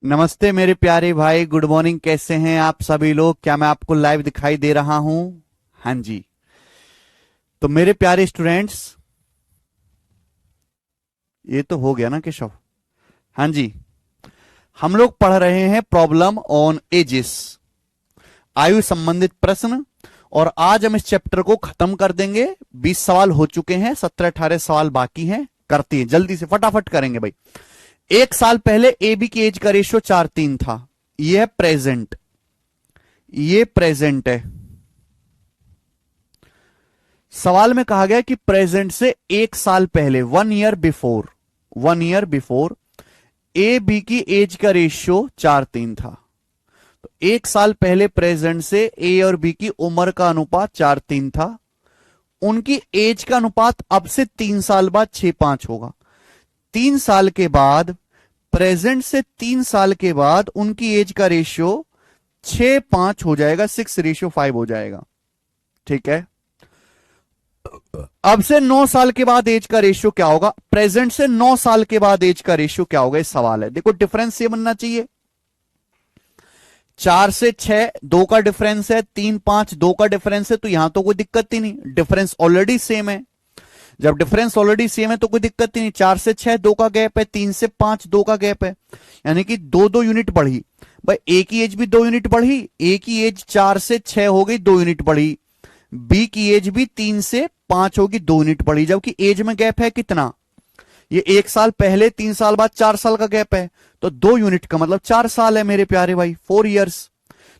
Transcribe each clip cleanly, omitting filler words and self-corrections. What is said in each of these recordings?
नमस्ते मेरे प्यारे भाई, गुड मॉर्निंग। कैसे हैं आप सभी लोग? क्या मैं आपको लाइव दिखाई दे रहा हूं? हाँ जी। तो मेरे प्यारे स्टूडेंट्स, ये तो हो गया ना केशव? हाँ जी। हम लोग पढ़ रहे हैं प्रॉब्लम ऑन एजिस, आयु संबंधित प्रश्न। और आज हम इस चैप्टर को खत्म कर देंगे। 20 सवाल हो चुके हैं, 17-18 सवाल बाकी हैं। करते हैं जल्दी से, फटाफट करेंगे भाई। एक साल पहले ए बी की एज का रेशियो 4:3 था। ये है प्रेजेंट, ये प्रेजेंट है। सवाल में कहा गया कि प्रेजेंट से एक साल पहले, 1 year before, 1 year before A B की एज का रेशियो 4:3 था। तो एक साल पहले प्रेजेंट से ए और बी की उम्र का अनुपात 4:3 था। उनकी एज का अनुपात अब से 3 साल बाद 6:5 होगा। 3 साल के बाद, प्रेजेंट से 3 साल के बाद उनकी एज का रेशियो 6:5 हो जाएगा, 6:5 हो जाएगा। ठीक है। अब से 9 साल के बाद एज का रेशियो क्या होगा? प्रेजेंट से 9 साल के बाद एज का रेशियो क्या होगा, इस सवाल है। देखो डिफरेंस ये बनना चाहिए। 4 से 6 2 का डिफरेंस है, 3 5 2 का डिफरेंस है, तो यहां तो कोई दिक्कत ही नहीं, डिफरेंस ऑलरेडी सेम है। जब डिफरेंस ऑलरेडी सेम है तो कोई दिक्कत ही नहीं। 4 से 6 2 का गैप है, 3 से 5 2 का गैप है, यानी कि 2-2 यूनिट बढ़ी। भाई ए की एज भी 2 यूनिट बढ़ी, ए की एज 4 से 6 हो गई, 2 यूनिट बढ़ी। बी की एज भी 3 से 5 होगी, 2 यूनिट बढ़ी। जबकि एज में गैप है कितना? ये 1 साल पहले, 3 साल बाद 4 साल का गैप है, तो 2 यूनिट का मतलब 4 साल है मेरे प्यारे भाई, 4 इयर्स।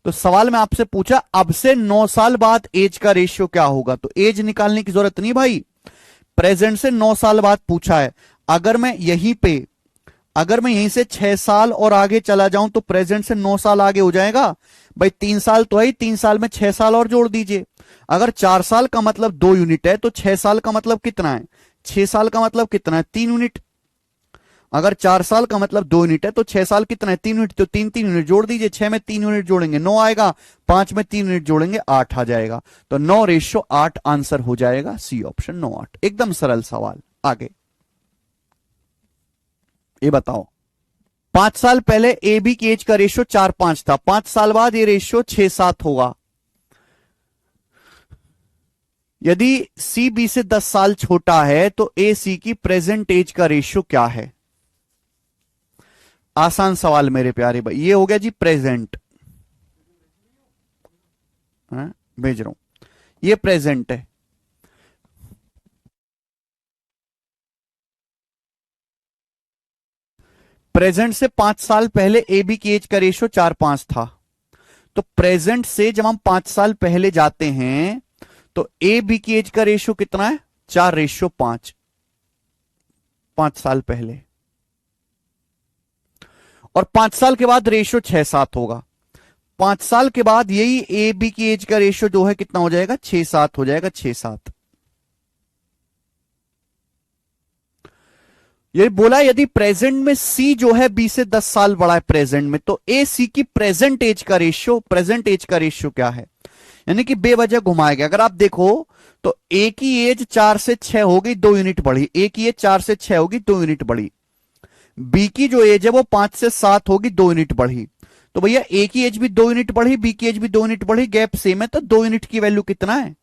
तो सवाल में आपसे पूछा अब से 9 साल बाद एज का रेशियो क्या होगा, तो एज निकालने की जरूरत नहीं भाई, प्रेजेंट से 9 साल बाद पूछा है। अगर मैं यहीं पे, अगर मैं यहीं से 6 साल और आगे चला जाऊं तो प्रेजेंट से 9 साल आगे हो जाएगा। भाई 3 साल तो है ही, 3 साल में 6 साल और जोड़ दीजिए। अगर 4 साल का मतलब 2 यूनिट है तो 6 साल का मतलब कितना है? 6 साल का मतलब कितना है? 3 यूनिट। अगर 4 साल का मतलब 2 यूनिट है तो 6 साल कितना है? 3 यूनिट। तो 3 यूनिट जोड़ दीजिए। 6 में 3 यूनिट जोड़ेंगे 9 आएगा, 5 में 3 यूनिट जोड़ेंगे 8 आ जाएगा। तो 9:8 आंसर हो जाएगा, सी ऑप्शन 9:8। एकदम सरल सवाल। आगे ये बताओ, 5 साल पहले ए बी की एज का रेशियो 4:5 था, 5 साल बाद ये रेशियो 6:7 होगा। यदि सी बी से 10 साल छोटा है तो ए सी की प्रेजेंट एज का रेशियो क्या है? आसान सवाल मेरे प्यारे भाई, ये हो गया जी प्रेजेंट। भेज रहा हूं, ये प्रेजेंट है। प्रेजेंट से 5 साल पहले ए बी की एज का रेशियो 4:5 था। तो प्रेजेंट से जब हम 5 साल पहले जाते हैं तो ए बी की एज का रेशियो कितना है? 4:5। 5 साल पहले, और 5 साल के बाद रेशियो 6:7 होगा। 5 साल के बाद यही ए बी की एज का रेशियो जो है कितना हो जाएगा? 6:7 हो जाएगा, 6:7। ये बोला यदि प्रेजेंट में सी जो है बी से 10 साल बड़ा है प्रेजेंट में, तो ए सी की प्रेजेंट एज का रेशियो, प्रेजेंट एज का रेशियो क्या है? यानी कि बेवजह घुमाएगा। अगर आप देखो तो ए की एज 4 से 6 होगी, 2 यूनिट बढ़ी। ए की एज 4 से 6 होगी, 2 यूनिट बढ़ी। बी की जो एज है वो 5 से 7 होगी, 2 यूनिट बढ़ी। तो भैया ए की एज भी 2 यूनिट बढ़ी, बी की एज भी 2 यूनिट बढ़ी, गैप सेम है, तो 2 यूनिट की वैल्यू कितना है?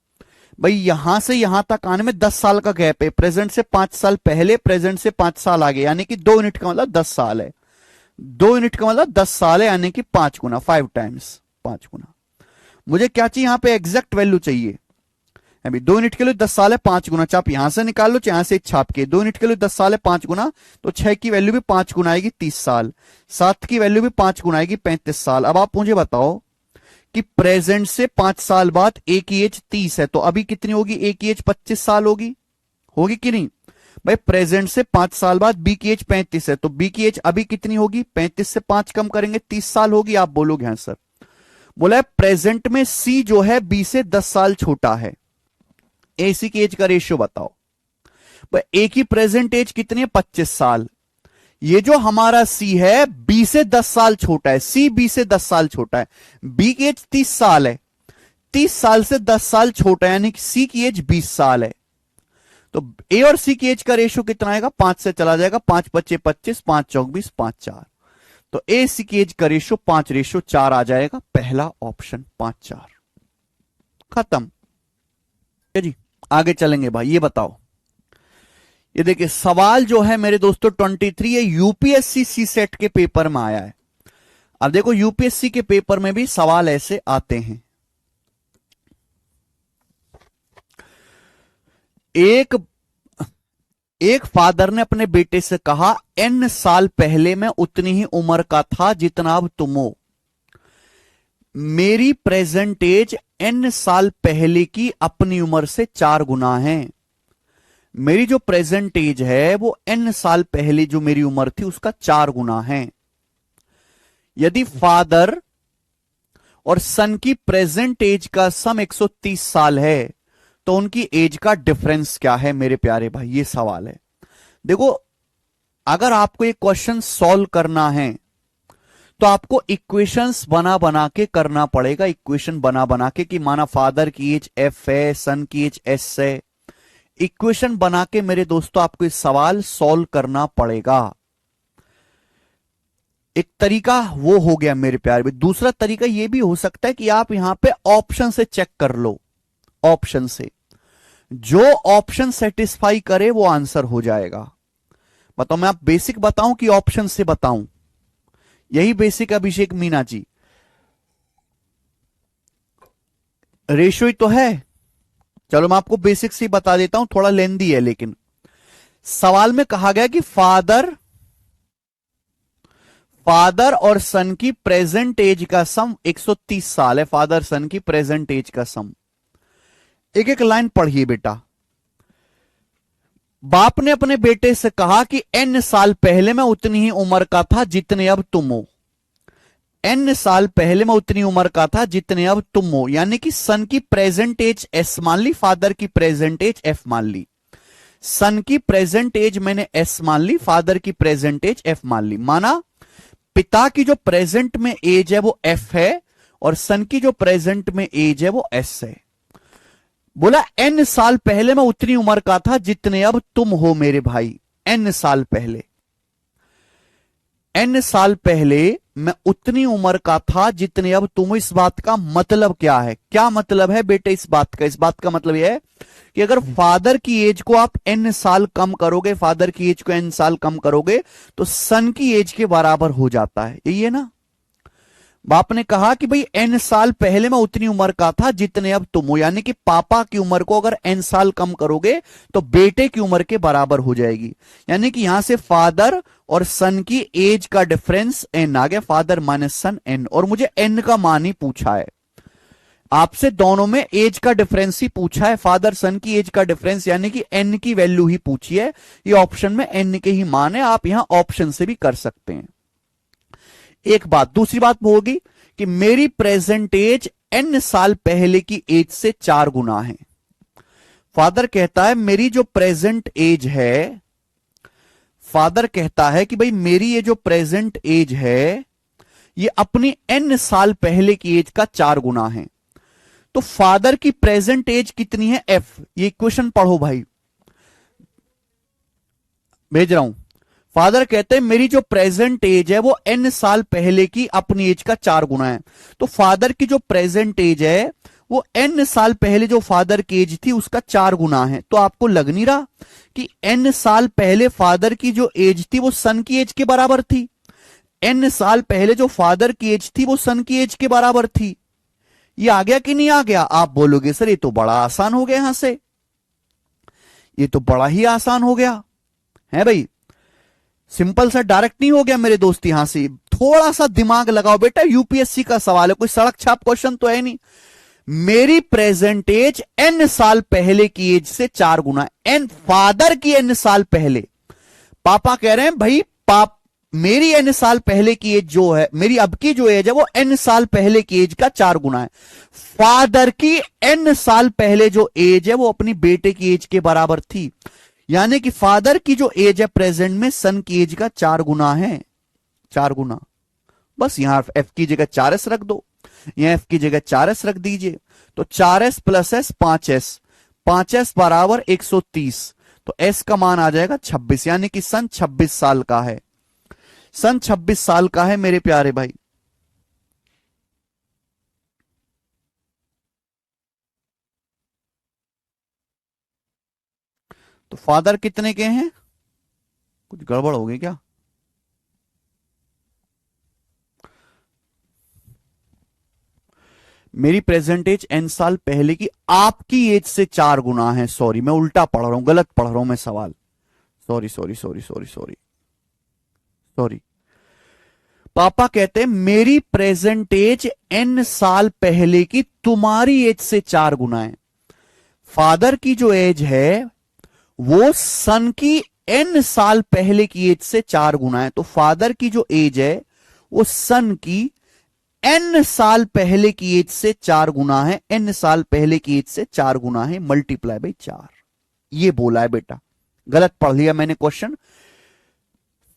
भाई यहां से यहां तक आने में 10 साल का गैप है। प्रेजेंट से 5 साल पहले, प्रेजेंट से 5 साल आगे, यानी कि 2 यूनिट का मतलब 10 साल है। 2 यूनिट का मतलब 10 साल है, यानी कि 5 गुना, 5 टाइम्स, 5 गुना। मुझे क्या चाहिए यहां पे? एग्जैक्ट वैल्यू चाहिए। अभी 2 यूनिट के लिए 10 साल है, 5 गुना। चाहे आप यहां से निकाल लो, चाहे यहां से छाप के। 2 यूनिट के लिए 10 साल है, 5 गुना, तो 6 की वैल्यू भी 5 गुना आएगी, 30 साल। 7 की वैल्यू भी 5 गुना आएगी, 35 साल। अब आप मुझे बताओ कि प्रेजेंट से 5 साल बाद ए की एज 30 है, तो अभी कितनी होगी? ए की एज 25 साल होगी, होगी कि नहीं? भाई प्रेजेंट से 5 साल बाद बी की एज 35 है, तो बी की एज अभी कितनी होगी? 35 से 5 कम करेंगे 30 साल होगी। आप बोलोगे हाँ सर। बोला है प्रेजेंट में सी जो है बी से 10 साल छोटा है, ए सी की एज का रेशियो बताओ। भाई ए की प्रेजेंट एज कितनी है? 25 साल। ये जो हमारा सी है बी से 10 साल छोटा है, सी बी से 10 साल छोटा है। बी की एज 30 साल है, 30 साल से 10 साल छोटा है, यानी कि सी की एज 20 साल है। तो ए और सी की एज का रेशियो कितना आएगा? 5 से चला जाएगा, 5 × 5 = 25, 5 × 4 = 5 × 4। तो ए सी की एज का रेशियो 5:4 आ जाएगा, पहला ऑप्शन 5:4। खत्म। ठीक है जी, आगे चलेंगे भाई। ये बताओ, ये देखिए सवाल जो है मेरे दोस्तों 23 है, यूपीएससी सी सेट के पेपर में आया है। अब देखो यूपीएससी के पेपर में भी सवाल ऐसे आते हैं। एक फादर ने अपने बेटे से कहा, एन साल पहले मैं उतनी ही उम्र का था जितना अब तुम हो। मेरी प्रेजेंट एज एन साल पहले की अपनी उम्र से 4 गुना है। मेरी जो प्रेजेंट एज है वो एन साल पहले जो मेरी उम्र थी उसका 4 गुना है। यदि फादर और सन की प्रेजेंट एज का सम 130 साल है तो उनकी एज का डिफरेंस क्या है मेरे प्यारे भाई, ये सवाल है। देखो अगर आपको ये क्वेश्चन सॉल्व करना है तो आपको इक्वेशंस बना बना के करना पड़ेगा। इक्वेशन बना बना के कि माना फादर की एज एफ है, सन की एज एस है। इक्वेशन बना के मेरे दोस्तों आपको इस सवाल सॉल्व करना पड़ेगा। एक तरीका वो हो गया मेरे प्यारे भाई। दूसरा तरीका ये भी हो सकता है कि आप यहां पे ऑप्शन से चेक कर लो। ऑप्शन से जो ऑप्शन सेटिस्फाई करे वो आंसर हो जाएगा। बताओ मैं आप बेसिक बताऊं कि ऑप्शन से बताऊं? यही बेसिक अभिषेक मीना जी, रेशियो ही तो है। चलो मैं आपको बेसिक से बता देता हूं, थोड़ा लेंदी है लेकिन सवाल में कहा गया कि फादर और सन की प्रेजेंट एज का सम 130 साल है। फादर सन की प्रेजेंट एज का सम। एक एक लाइन पढ़िए बेटा। बाप ने अपने बेटे से कहा कि एन साल पहले मैं उतनी ही उम्र का था जितने अब तुम हो। एन साल पहले मैं उतनी उम्र का था जितने अब तुम हो, यानी कि सन की प्रेजेंट एज एस मान ली, फादर की प्रेजेंट एज एफ मान ली। सन की प्रेजेंट एज मैंने एस मान ली, फादर की प्रेजेंट एज एफ मान ली। माना पिता की जो प्रेजेंट में एज है वो एफ है और सन की जो प्रेजेंट में एज है वो एस है। बोला एन साल पहले मैं उतनी उम्र का था जितने अब तुम हो मेरे भाई। एन साल पहले, एन साल पहले मैं उतनी उम्र का था जितने अब तुम। इस बात का मतलब क्या है? क्या मतलब है बेटे इस बात का? इस बात का मतलब यह है कि अगर फादर की एज को आप एन साल कम करोगे, फादर की एज को एन साल कम करोगे तो सन की एज के बराबर हो जाता है। यही है ना? बाप ने कहा कि भाई एन साल पहले मैं उतनी उम्र का था जितने अब तुम हो, यानी कि पापा की उम्र को अगर एन साल कम करोगे तो बेटे की उम्र के बराबर हो जाएगी। यानी कि यहां से फादर और सन की एज का डिफरेंस एन आ गया, फादर माइनस सन एन। और मुझे एन का मान ही पूछा है आपसे, दोनों में एज का डिफरेंस ही पूछा है, फादर सन की एज का डिफरेंस, यानी कि एन की वैल्यू ही पूछी है। ये ऑप्शन में एन के ही मान है, आप यहां ऑप्शन से भी कर सकते हैं। एक बात। दूसरी बात होगी कि मेरी प्रेजेंट एज एन साल पहले की एज से 4 गुना है। फादर कहता है मेरी जो प्रेजेंट एज है, फादर कहता है कि भाई मेरी ये जो प्रेजेंट एज है ये अपनी एन साल पहले की एज का 4 गुना है। तो फादर की प्रेजेंट एज कितनी है? एफ। ये इक्वेशन पढ़ो भाई, भेज रहा हूं। फादर कहते हैं मेरी जो प्रेजेंट एज है वो एन साल पहले की अपनी एज का 4 गुना है। तो फादर की जो प्रेजेंट एज है वो एन साल पहले जो फादर की एज थी उसका 4 गुना है। तो आपको लग नहीं रहा कि एन साल पहले फादर की जो एज थी वो सन की एज के बराबर थी? एन साल पहले जो फादर की एज थी वो सन की एज के बराबर थी। ये आ गया कि नहीं आ गया? आप बोलोगे सर ये तो बड़ा आसान हो गया, यहां से ये तो बड़ा ही आसान हो गया है भाई। सिंपल सा डायरेक्ट नहीं हो गया मेरे दोस्त। यहां से थोड़ा सा दिमाग लगाओ बेटा, यूपीएससी का सवाल है, कोई सड़क छाप क्वेश्चन तो है नहीं। मेरी प्रेजेंट एज एन साल पहले की एज से 4 गुना, एन फादर की एन साल पहले। पापा कह रहे हैं भाई मेरी एन साल पहले की एज जो है, मेरी अब की जो एज है वो एन साल पहले की एज का 4 गुना है। फादर की एन साल पहले जो एज है वो अपनी बेटे की एज के बराबर थी, यानी कि फादर की जो एज है प्रेजेंट में सन की एज का 4 गुना है। 4 गुना। बस यहां एफ की जगह 4s रख दो, यहां एफ की जगह 4s रख दीजिए। तो 4s plus S 5s, 5s बराबर 130। तो एस का मान आ जाएगा 26, यानी कि सन 26 साल का है। सन 26 साल का है मेरे प्यारे भाई। तो फादर कितने के हैं? कुछ गड़बड़ हो गई क्या? मेरी प्रेजेंट एज एन साल पहले की आपकी एज से 4 गुना है। सॉरी, मैं उल्टा पढ़ रहा हूं, गलत पढ़ रहा हूं मैं सवाल। Sorry sorry sorry sorry sorry sorry. पापा कहते हैं मेरी प्रेजेंट एज एन साल पहले की तुम्हारी एज से 4 गुना है। फादर की जो एज है वो सन की एन साल पहले की एज से 4 गुना है। तो फादर की जो एज है वो सन की एन साल पहले की एज से 4 गुना है। एन साल पहले की एज से 4 गुना है, मल्टीप्लाई बाई 4। ये बोला है बेटा, गलत पढ़ लिया मैंने क्वेश्चन।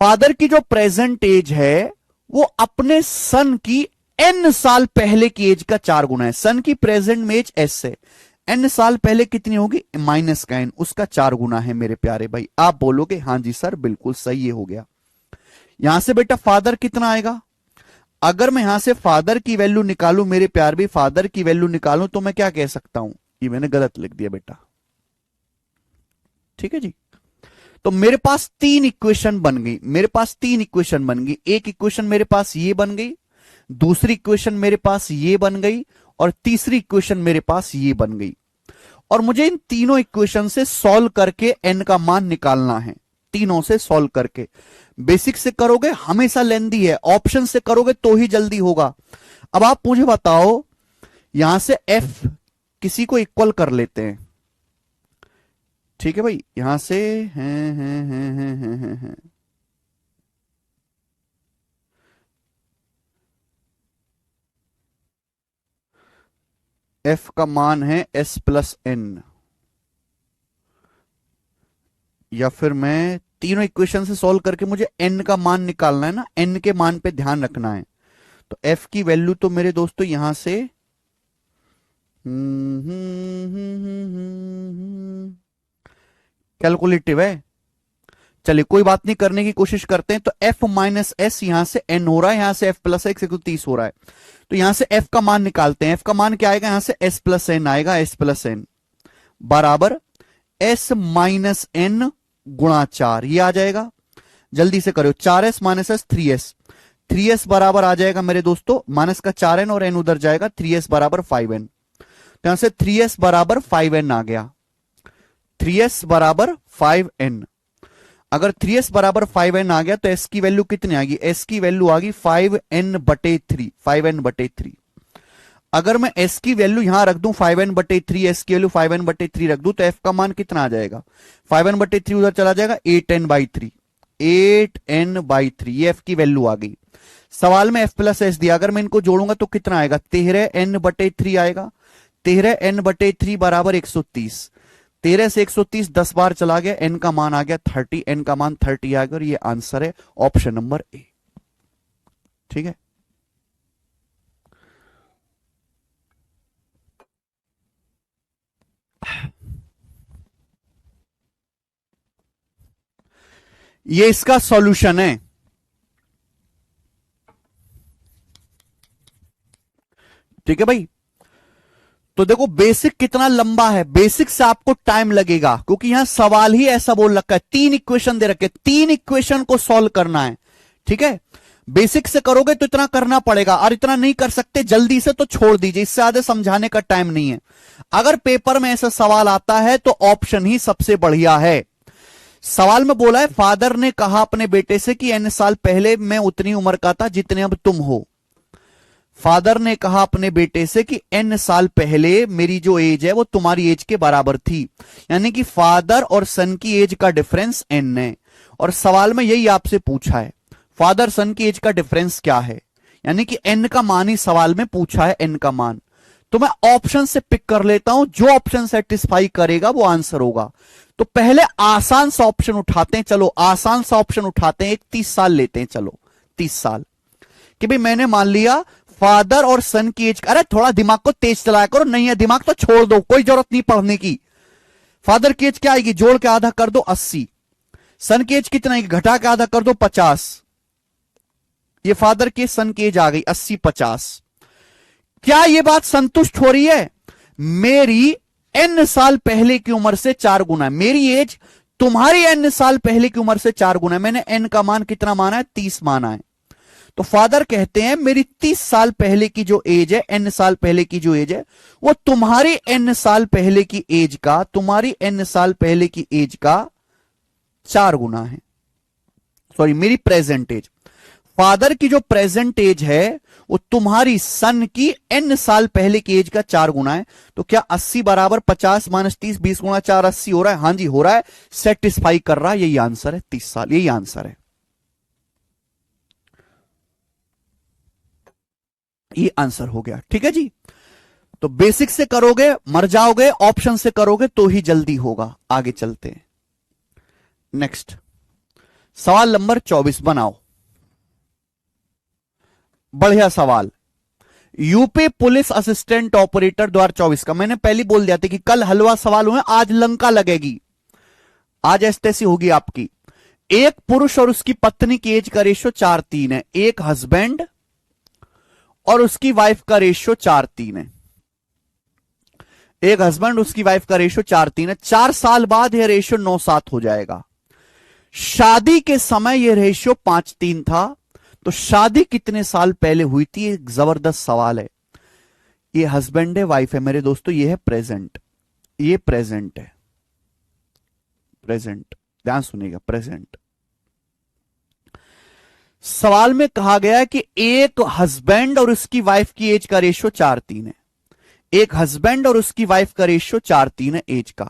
फादर की जो प्रेजेंट एज है वो अपने सन की एन साल पहले की एज का 4 गुना है। सन की प्रेजेंट में एज एस है, एन साल पहले कितनी होगी? माइनस का एन, उसका 4 गुना है मेरे प्यारे भाई। आप बोलोगे हां जी सर बिल्कुल सही, ये हो गया। यहां से बेटा फादर कितना आएगा? अगर मैं यहां से फादर की वैल्यू निकालूं मेरे प्यार भी, फादर की वैल्यू निकालूं तो मैं क्या कह सकता हूं? ये मैंने गलत लिख दिया बेटा, ठीक है जी। तो मेरे पास 3 इक्वेशन बन गई, मेरे पास 3 इक्वेशन बन गई। एक इक्वेशन मेरे पास ये बन गई, दूसरी इक्वेशन मेरे पास ये बन गई, और तीसरी इक्वेशन मेरे पास ये बन गई। और मुझे इन तीनों इक्वेशन से सॉल्व करके एन का मान निकालना है। तीनों से सॉल्व करके, बेसिक से करोगे हमेशा लेंदी है, ऑप्शन से करोगे तो ही जल्दी होगा। अब आप मुझे बताओ, यहां से एफ किसी को इक्वल कर लेते हैं, ठीक है भाई। यहां से हैं। एफ का मान है एस प्लस एन, या फिर मैं तीनों इक्वेशन से सॉल्व करके मुझे एन का मान निकालना है ना, एन के मान पे ध्यान रखना है। तो एफ की वैल्यू तो मेरे दोस्तों यहां से कैलकुलेटिव है, चलिए कोई बात नहीं, करने की कोशिश करते हैं। तो एफ माइनस एस, यहां से एन हो रहा है, यहां से एफ प्लस एक्स 130 हो रहा है। तो यहां से एफ का मान निकालते हैं। एफ का मान क्या आएगा? यहां से एस प्लस एन आएगा, एस प्लस एन बराबर एस माइनस एन गुणा 4, ये आ जाएगा। जल्दी से करो, 4s minus S 3s, 3s बराबर आ जाएगा मेरे दोस्तों माइनस का 4n, और n उधर जाएगा, 3s बराबर 5n। तो यहां से 3s बराबर 5n आ गया, 3s बराबर 5n। अगर 3s बराबर 5n आ गया तो s की वैल्यू कितनी आ गई? s की वैल्यू आ गई 5n/3, 5n/3। अगर मैं s की वैल्यू यहां रख दूं 5n/3, s की वैल्यू 5n/3 रख दूं तो f का मान कितना आ जाएगा? 5n/3 उधर चला जाएगा, 8n/3, 8n/3, ये f की वैल्यू आ गई। सवाल में f प्लस एस दिया, अगर मैं इनको जोड़ूंगा तो कितना आएगा? 13n/3 आएगा। 13n/3 बराबर 130, 13 से 130 10 बार चला गया, n का मान आ गया 30, n का मान 30 आ गया, और ये आंसर है ऑप्शन नंबर ए, ठीक है। ये इसका सॉल्यूशन है, ठीक है भाई। तो देखो बेसिक कितना लंबा है, बेसिक से आपको टाइम लगेगा क्योंकि यहां सवाल ही ऐसा बोल रखा है, 3 इक्वेशन दे रखे, 3 इक्वेशन को सॉल्व करना है, ठीक है। बेसिक से करोगे तो इतना करना पड़ेगा, और इतना नहीं कर सकते जल्दी से तो छोड़ दीजिए, इससे ज्यादा समझाने का टाइम नहीं है। अगर पेपर में ऐसा सवाल आता है तो ऑप्शन ही सबसे बढ़िया है। सवाल में बोला है फादर ने कहा अपने बेटे से कि n साल पहले मैं उतनी उम्र का था जितने अब तुम हो। फादर ने कहा अपने बेटे से कि n साल पहले मेरी जो एज है वो तुम्हारी एज के बराबर थी, यानी कि फादर और सन की एज का डिफरेंस n है। और सवाल में यही आपसे पूछा है, फादर सन की एज का डिफरेंस क्या है, यानी कि n का मान ही सवाल में पूछा है, n का मान। तो मैं ऑप्शन से पिक कर लेता हूं, जो ऑप्शन सेटिस्फाई करेगा वो आंसर होगा। तो पहले आसान सा ऑप्शन उठाते हैं, चलो आसान सा ऑप्शन उठाते हैं, एक 30 साल लेते हैं, चलो 30 साल कि भाई मैंने मान लिया फादर और सन की एज, अरे थोड़ा दिमाग को तेज चलाया करो, नहीं है दिमाग तो छोड़ दो, कोई जरूरत नहीं पढ़ने की। फादर की एज क्या आएगी? जोड़ के आधा कर दो 80, सन की एज कितना आएगी? घटा के आधा कर दो 50, ये फादर के सन की एज आ गई 80-50। क्या ये बात संतुष्ट हो रही है? मेरी n साल पहले की उम्र से 4 गुना है, मेरी एज तुम्हारी n साल पहले की उम्र से 4 गुना है। मैंने n का मान कितना माना है? 30 माना है। तो फादर कहते हैं मेरी 30 साल पहले की जो एज है, n साल पहले की जो एज है, वो तुम्हारी n साल पहले की एज का, तुम्हारी n साल पहले की एज का 4 गुना है। सॉरी, मेरी प्रेजेंट एज, फादर की जो प्रेजेंट एज है वो तुम्हारी सन की n साल पहले की एज का 4 गुना है। तो क्या 80 बराबर 50 माइनस 30, 20 गुना 4 80 हो रहा है? हां जी हो रहा है, सेटिस्फाई कर रहा है। यही आंसर है, 30 साल, यही आंसर है, ये आंसर हो गया। ठीक है जी, तो बेसिक से करोगे मर जाओगे, ऑप्शन से करोगे तो ही जल्दी होगा। आगे चलते हैं, नेक्स्ट सवाल नंबर 24 बनाओ। बढ़िया सवाल, यूपी पुलिस असिस्टेंट ऑपरेटर 2024 का। मैंने पहले बोल दिया था कि कल हलवा सवाल हुए, आज लंका लगेगी, आज ऐसी होगी आपकी। एक पुरुष और उसकी पत्नी की एज का रेशियो 4:3 है। एक हस्बैंड और उसकी वाइफ का रेशियो 4:3 है। एक हस्बैंड उसकी वाइफ का रेशियो 4:3 है। 4 साल बाद यह रेशियो 9:7 हो जाएगा। शादी के समय यह रेशियो 5:3 था। तो शादी कितने साल पहले हुई थी? एक जबरदस्त सवाल है। ये हस्बैंड है, वाइफ है मेरे दोस्तों, ये है प्रेजेंट, ये प्रेजेंट है, प्रेजेंट, ध्यान सुनिएगा, प्रेजेंट। सवाल में कहा गया है कि एक हस्बैंड और उसकी वाइफ की एज का रेशियो 4:3 है। एक हस्बैंड और उसकी वाइफ का रेशियो 4:3 है एज का।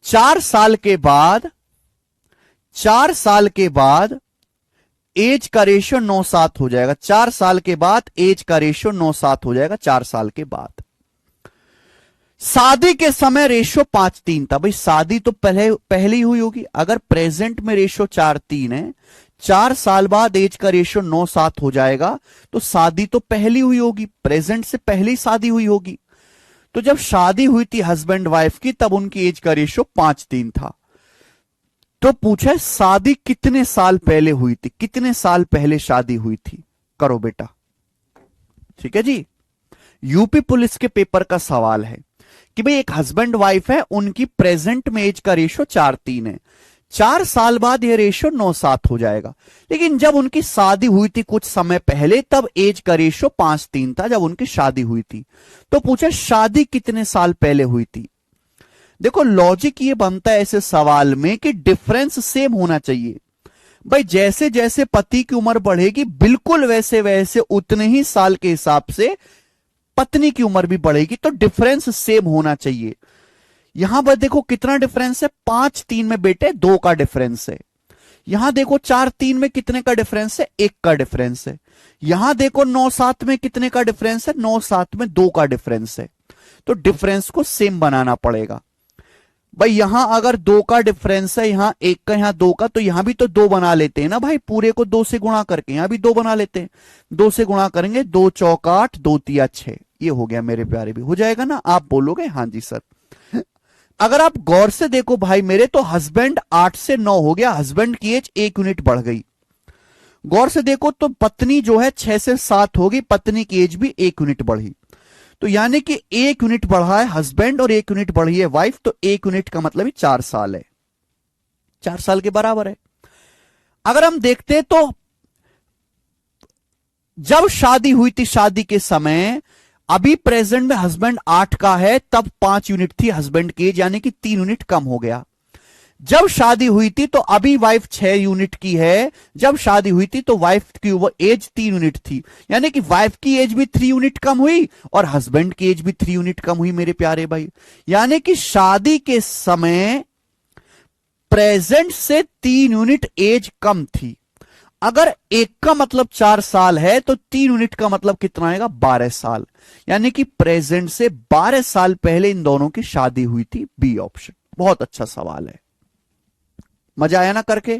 4 साल के बाद, 4 साल के बाद एज का रेशियो 9:7 हो जाएगा। 4 साल के बाद एज का रेशियो 9:7 हो जाएगा। 4 साल के बाद शादी के समय रेशियो 5:3 था। भाई शादी तो पहले ही हुई होगी। अगर प्रेजेंट में रेशियो 4:3 है, 4 साल बाद एज का रेशियो 9:7 हो जाएगा, तो शादी तो पहली हुई होगी, प्रेजेंट से पहले ही शादी हुई होगी। तो जब शादी हुई थी हस्बैंड वाइफ की, तब उनकी एज का रेशियो 5:3 था। तो पूछा शादी कितने साल पहले हुई थी, कितने साल पहले शादी हुई थी? करो बेटा। ठीक है जी, यूपी पुलिस के पेपर का सवाल है कि भाई एक हस्बैंड वाइफ है, उनकी प्रेजेंट में एज का रेशियो 4:3 है। 4 साल बाद यह रेशियो 9:7 हो जाएगा। लेकिन जब उनकी शादी हुई थी कुछ समय पहले, तब एज का रेशियो 5:3 था, जब उनकी शादी हुई थी। तो पूछा शादी कितने साल पहले हुई थी? देखो लॉजिक ये बनता है ऐसे सवाल में कि डिफरेंस सेम होना चाहिए। भाई जैसे जैसे पति की उम्र बढ़ेगी, बिल्कुल वैसे वैसे उतने ही साल के हिसाब से पत्नी की उम्र भी बढ़ेगी। तो डिफरेंस सेम होना चाहिए। यहां पर देखो कितना डिफरेंस है, 5:3 में बेटे 2 का डिफरेंस है। यहां देखो 4:3 में कितने का डिफरेंस है? 1 का डिफरेंस है। यहां देखो 9:7 में कितने का डिफरेंस है? 9:7 में 2 का डिफरेंस है। तो डिफरेंस को सेम बनाना पड़ेगा। भाई यहां अगर 2 का डिफरेंस है, यहां 1 का, यहां 2 का, तो यहां भी तो 2 बना लेते हैं ना भाई, पूरे को 2 से गुणा करके यहां भी 2 बना लेते हैं। 2 से गुणा करेंगे, 2 चौका 8, 2 तिया 6, ये हो गया मेरे प्यारे भी। हो जाएगा ना? आप बोलोगे हां जी सर। अगर आप गौर से देखो भाई मेरे, तो हस्बैंड 8 से 9 हो गया, हस्बैंड की एज 1 यूनिट बढ़ गई। गौर से देखो तो पत्नी जो है 6 से 7 होगी, पत्नी की एज भी 1 यूनिट बढ़ी। तो यानी कि 1 यूनिट बढ़ा है हस्बैंड और 1 यूनिट बढ़ी है वाइफ। तो 1 यूनिट का मतलब ही 4 साल है, 4 साल के बराबर है। अगर हम देखते हैं तो जब शादी हुई थी, शादी के समय, अभी प्रेजेंट में हस्बैंड 8 का है, तब 5 यूनिट थी हस्बैंड की एज, यानी कि 3 यूनिट कम हो गया। जब शादी हुई थी तो अभी वाइफ 6 यूनिट की है, जब शादी हुई थी तो वाइफ की एज 3 यूनिट थी, यानी कि वाइफ की एज भी 3 यूनिट कम हुई और हस्बैंड की एज भी 3 यूनिट कम हुई मेरे प्यारे भाई। यानी कि शादी के समय प्रेजेंट से 3 यूनिट एज कम थी। अगर 1 का मतलब 4 साल है, तो 3 यूनिट का मतलब कितना आएगा? 12 साल। यानी कि प्रेजेंट से 12 साल पहले इन दोनों की शादी हुई थी। B option. बहुत अच्छा सवाल है, मजा आया ना करके?